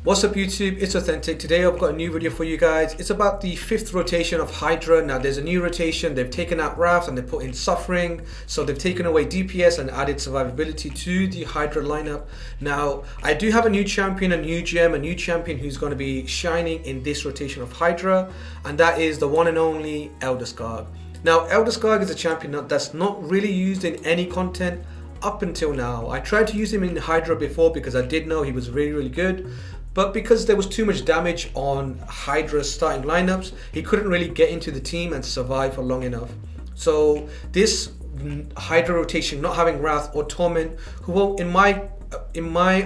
What's up YouTube, it's Authentic. Today I've got a new video for you guys. It's about the 5th rotation of Hydra. Now there's a new rotation, they've taken out Wrath and they put in Suffering. So they've taken away DPS and added survivability to the Hydra lineup. Now I do have a new champion, a new gem, a new champion who's going to be shining in this rotation of Hydra. And that is the one and only Elder Skarg. Now Elder Skarg is a champion that's not really used in any content up until now. I tried to use him in Hydra before because I did know he was really good. But because there was too much damage on Hydra's starting lineups, he couldn't really get into the team and survive for long enough. So this Hydra rotation, not having Wrath or Torment, who will, in my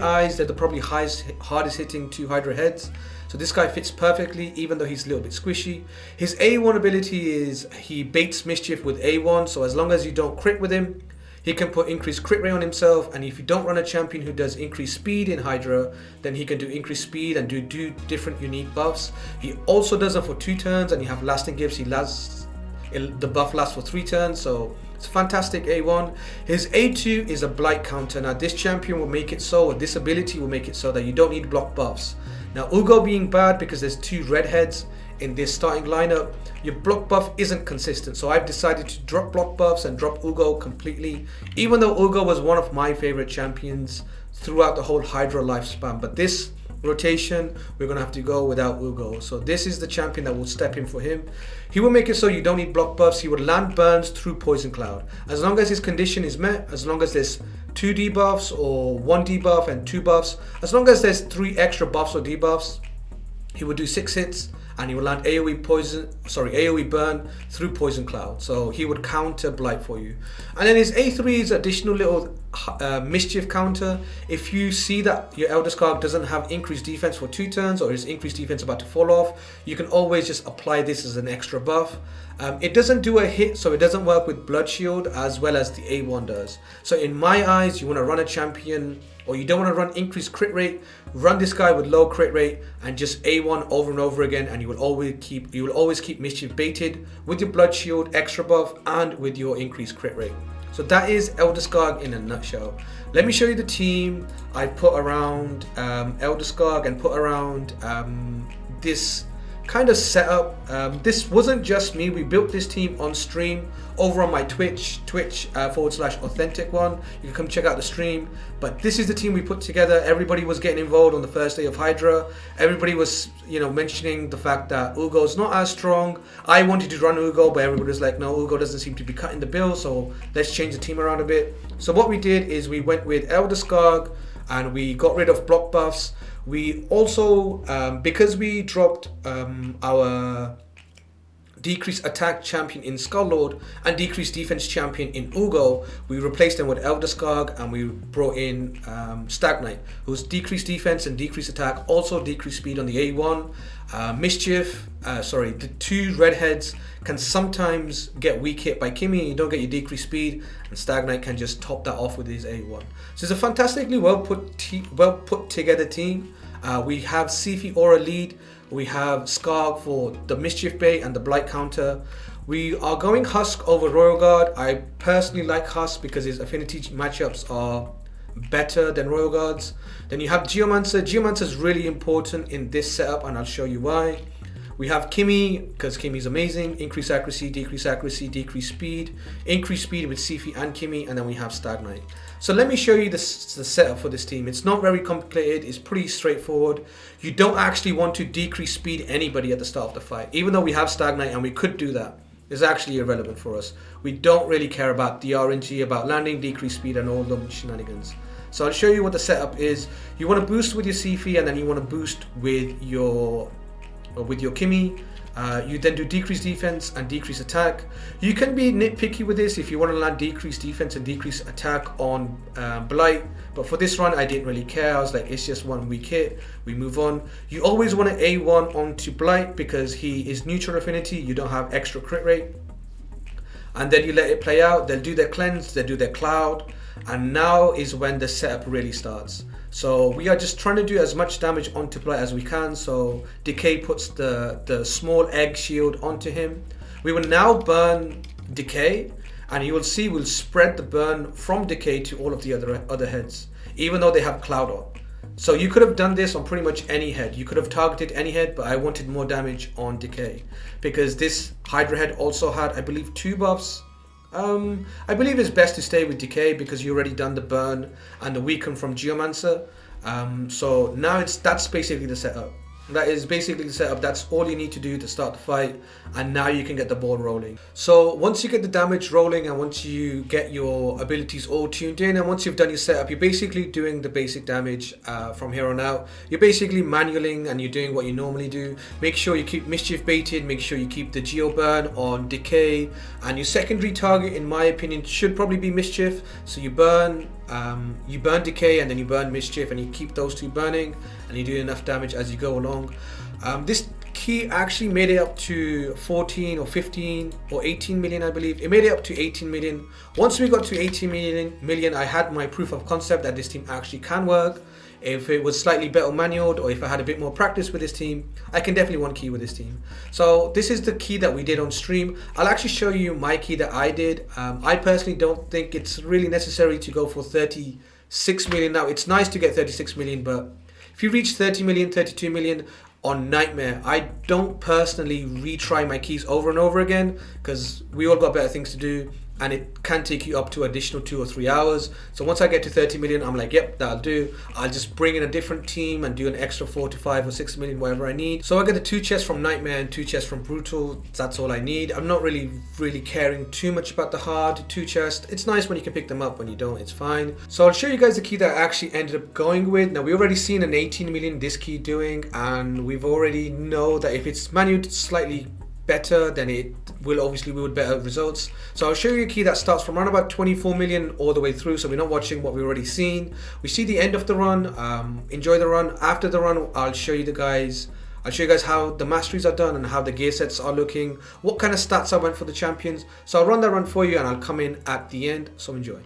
eyes, they're the probably hardest hitting 2 Hydra heads. So this guy fits perfectly, even though he's a little bit squishy. His A1 ability is he baits Mischief with A1, so as long as you don't crit with him, he can put increased crit rate on himself, and if you don't run a champion who does increased speed in Hydra, then he can do increased speed and do different unique buffs. He also does it for 2 turns, and you have lasting gifts. The buff lasts for 3 turns, so it's a fantastic A1. His A2 is a Blight counter. Now this champion will make it so, or this ability will make it so that you don't need block buffs. Now Ugo being bad because there's 2 redheads in this starting lineup, your block buff isn't consistent, so I've decided to drop block buffs and drop Ugo completely, even though Ugo was one of my favorite champions throughout the whole Hydra lifespan. But this rotation we're gonna have to go without Ugo, so this is the champion that will step in for him. He will make it so you don't need block buffs. He would land burns through Poison Cloud as long as his condition is met, as long as there's 2 debuffs or 1 debuff and 2 buffs, as long as there's 3 extra buffs or debuffs. He would do 6 hits and he would land AoE burn through Poison Cloud. So he would counter Blight for you. And then his A3 is additional little mischief counter. If you see that your Elder Skarg doesn't have increased defense for 2 turns, or his increased defense about to fall off, you can always just apply this as an extra buff. It doesn't do a hit, so it doesn't work with Blood Shield as well as the A1 does. So in my eyes, you want to run a champion, or you don't want to run increased crit rate, run this guy with low crit rate and just A1 over and over again, and you will always keep Mischief baited with your Blood Shield extra buff and with your increased crit rate. So that is Elder Skarg in a nutshell. Let me show you the team I put around Elder Skarg and put around this kind of setup. This wasn't just me, we built this team on stream over on my Twitch.tv/authentic1. You can come check out the stream, but this is the team we put together. Everybody was getting involved on the first day of Hydra. Everybody was, mentioning the fact that Ugo's not as strong. I wanted to run Ugo, but everybody was like, no, Ugo doesn't seem to be cutting the bill, so let's change the team around a bit. So what we did is we went with Elder Skarg and we got rid of block buffs. We also, because we dropped our decreased attack champion in Skull and decreased defense champion in Ugo, we replaced them with Elder Skarg, and we brought in Stag Knight, who's decreased defense and decreased attack, also decreased speed on the A1. Mischief, the 2 redheads can sometimes get weak hit by Kimmy and you don't get your decreased speed, and Stag Knight can just top that off with his A1. So it's a fantastically well put together team. We have Sifi Aura lead, we have Skarg for the Mischief bait and the Blight counter. We are going Husk over Royal Guard. I personally like Husk because his affinity matchups are better than Royal Guards. Then you have Geomancer. Geomancer is really important in this setup, and I'll show you why. We have Kimmy, because Kimmy's amazing. Increase accuracy, decrease speed. Increase speed with Sifi and Kimmy, and then we have Stag Knight. So let me show you the setup for this team. It's not very complicated, it's pretty straightforward. You don't actually want to decrease speed anybody at the start of the fight. Even though we have Stag Knight and we could do that, it's actually irrelevant for us. We don't really care about the RNG, about landing, decrease speed and all the shenanigans. So I'll show you what the setup is. You want to boost with your Sifi, and then you want to boost with your Kimmy. You then do decreased defense and decreased attack. You can be nitpicky with this if you want to land decreased defense and decreased attack on Blight, but for this run I didn't really care. I was like, it's just 1 weak hit, we move on. You always want to A1 onto Blight because he is neutral affinity, you don't have extra crit rate, and then you let it play out. They'll do their cleanse, they'll do their cloud, and now is when the setup really starts. So we are just trying to do as much damage onto Blight as we can. So Decay puts the small egg shield onto him. We will now burn Decay, and you will see we'll spread the burn from Decay to all of the other heads, even though they have cloud on. So you could have done this on pretty much any head. You could have targeted any head, but I wanted more damage on Decay because this Hydra head also had, I believe, 2 buffs. I believe it's best to stay with Decay because you already done the burn and the weaken from Geomancer. So now that's basically the setup. That is basically the setup. That's all you need to do to start the fight, and now you can get the ball rolling. So once you get the damage rolling and once you get your abilities all tuned in and once you've done your setup, you're basically doing the basic damage from here on out. You're basically manualing and you're doing what you normally do. Make sure you keep Mischief baited, make sure you keep the Geo Burn on Decay, and your secondary target, in my opinion, should probably be Mischief. So you burn Decay and then you burn Mischief, and you keep those 2 burning, and you do enough damage as you go along. This key actually made it up to 14 or 15 or 18 million, I believe. It made it up to 18 million. Once we got to 18 million, I had my proof of concept that this team actually can work. If it was slightly better manualed, or if I had a bit more practice with this team, I can definitely 1 key with this team. So this is the key that we did on stream. I'll actually show you my key that I did. I personally don't think it's really necessary to go for 36 million. Now, it's nice to get 36 million, but if you reach 30 million, 32 million on Nightmare, I don't personally retry my keys over and over again because we all got better things to do, and it can take you up to additional 2 or 3 hours. So once I get to 30 million, I'm like, yep, that'll do. I'll just bring in a different team and do an extra 4 to 5 or 6 million, whatever I need. So I get the 2 chests from Nightmare and 2 chests from Brutal. That's all I need. I'm not really caring too much about the hard 2 chests. It's nice when you can pick them up. When you don't, it's fine. So I'll show you guys the key that I actually ended up going with. Now, we already seen an 18 million this key doing, and we've already know that if it's manued slightly better, then it will obviously wield better results. So I'll show you a key that starts from around about 24 million all the way through, so we're not watching what we've already seen. We see the end of the run. Enjoy the run. After the run, I'll show you guys how the masteries are done and how the gear sets are looking, what kind of stats I went for the champions. So I'll run that run for you and I'll come in at the end, so enjoy.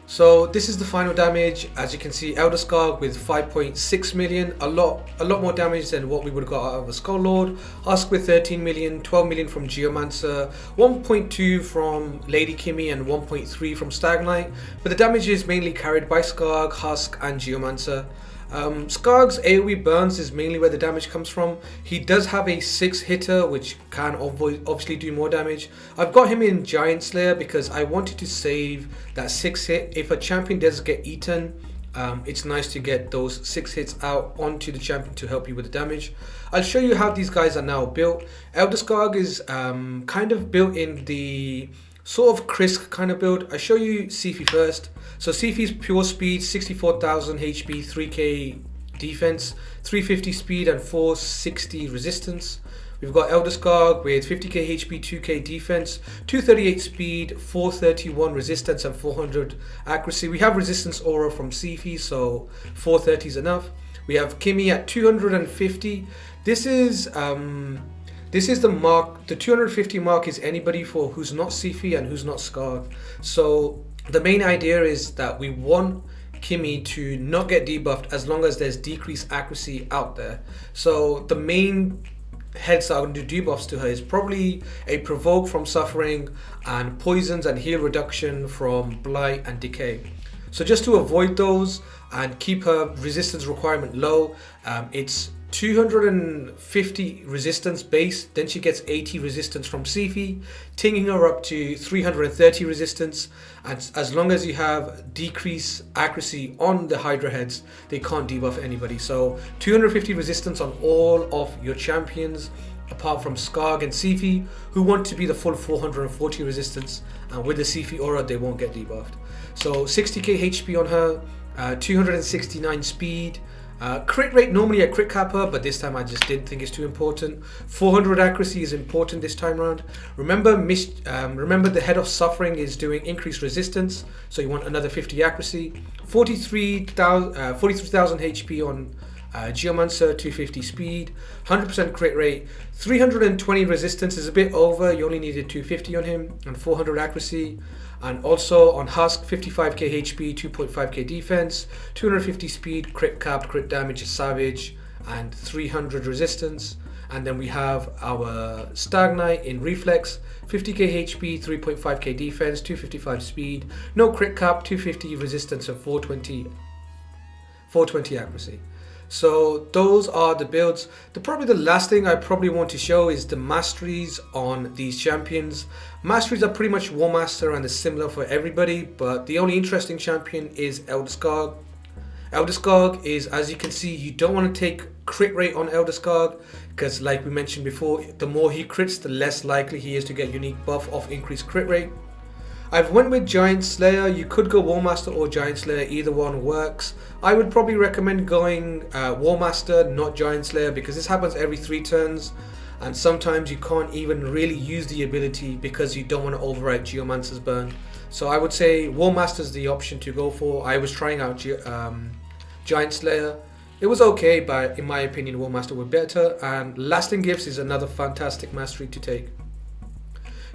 So this is the final damage. As you can see, Elder Skarg with 5.6 million, a lot more damage than what we would have got out of a Skull Lord. Husk with 13 million, 12 million from Geomancer, 1.2 from Lady Kimmy, and 1.3 from Stag Knight. But the damage is mainly carried by Skarg, Husk, and Geomancer. Skarg's AoE burns is mainly where the damage comes from. He does have a 6 hitter which can obviously do more damage. I've got him in Giant Slayer because I wanted to save that 6 hit. If a champion does get eaten, it's nice to get those 6 hits out onto the champion to help you with the damage. I'll show you how these guys are now built. Elder Skarg is kind of built in the sort of Krisk kind of build. I'll show you Sifi first. So Sifi's pure speed, 64,000 HP, 3k defense, 350 speed and 460 resistance. We've got Elder Skarg with 50k HP, 2k defense, 238 speed, 431 resistance and 400 accuracy. We have resistance aura from Sifi, so 430 is enough. We have Kimmy at 250. This is the mark. The 250 mark is anybody who's not Sifi and who's not Skarg. So the main idea is that we want Kimmy to not get debuffed as long as there's decreased accuracy out there. So the main heads that are going to do debuffs to her is probably a provoke from suffering and poisons and heal reduction from blight and decay. So just to avoid those and keep her resistance requirement low, it's 250 resistance base, then she gets 80 resistance from Sifi, taking her up to 330 resistance. And as long as you have decreased accuracy on the Hydra heads, they can't debuff anybody. So 250 resistance on all of your champions, apart from Skarg and Sifi, who want to be the full 440 resistance, and with the Sifi aura they won't get debuffed. So 60k HP on her, 269 speed. Crit rate, normally I crit cap her, but this time I just didn't think it's too important. 400 accuracy is important this time around. Remember the head of suffering is doing increased resistance, so you want another 50 accuracy. 43,000 HP on Geomancer, 250 speed, 100% crit rate, 320 resistance is a bit over, you only needed 250 on him, and 400 accuracy. And also on Husk, 55k HP, 2.5k defense, 250 speed, crit cap, crit damage is savage, and 300 resistance. And then we have our Stag Knight in Reflex, 50k HP, 3.5k defense, 255 speed, no crit cap, 250 resistance, and 420 accuracy. So those are the builds. Probably the last thing I probably want to show is the masteries on these champions. Masteries are pretty much War Master and they're similar for everybody, but the only interesting champion is Elder Skarg. Elder Skarg is, as you can see, you don't want to take crit rate on Elder Skarg, because like we mentioned before, the more he crits, the less likely he is to get unique buff of increased crit rate. I've went with Giant Slayer. You could go War Master or Giant Slayer, either one works. I would probably recommend going War Master, not Giant Slayer, because this happens every 3 turns, and sometimes you can't even really use the ability because you don't want to override Geomancer's burn. So I would say War Master is the option to go for. I was trying out Giant Slayer. It was okay, but in my opinion War Master was better. And Lasting Gifts is another fantastic mastery to take.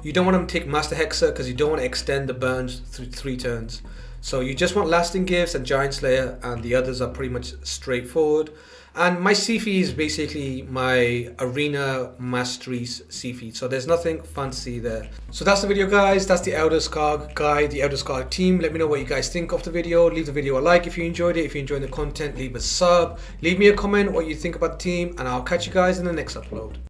You don't want to take Master Hexer because you don't want to extend the burns through 3 turns. So you just want Lasting Gifts and Giant Slayer, and the others are pretty much straightforward. And my Sifi is basically my Arena Masteries Sifi, so there's nothing fancy there. So that's the video, guys. That's the Elder Skarg guide, the Elder Skarg team. Let me know what you guys think of the video. Leave the video a like if you enjoyed it. If you enjoyed the content, leave a sub. Leave me a comment what you think about the team, and I'll catch you guys in the next upload.